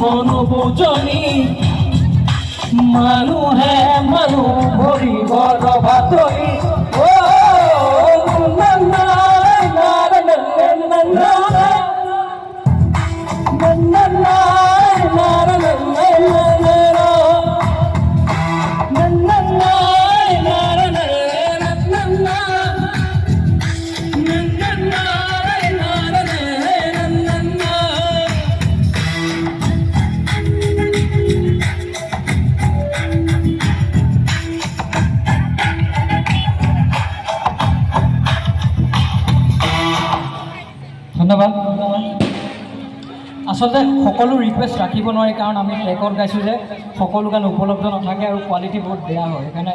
অনুভোজনী মানুহে মানুহ ভৰিব ৰভাতৰি ধন্যবাদ। আচলতে সকলো ৰিকুৱেষ্ট ৰাখিব নোৱাৰি, কাৰণ আমি ট্ৰেকত গাইছোঁ যে সকলো গান উপলব্ধ নাথাকে আৰু কোৱালিটি বহুত বেয়া হয়, সেইকাৰণে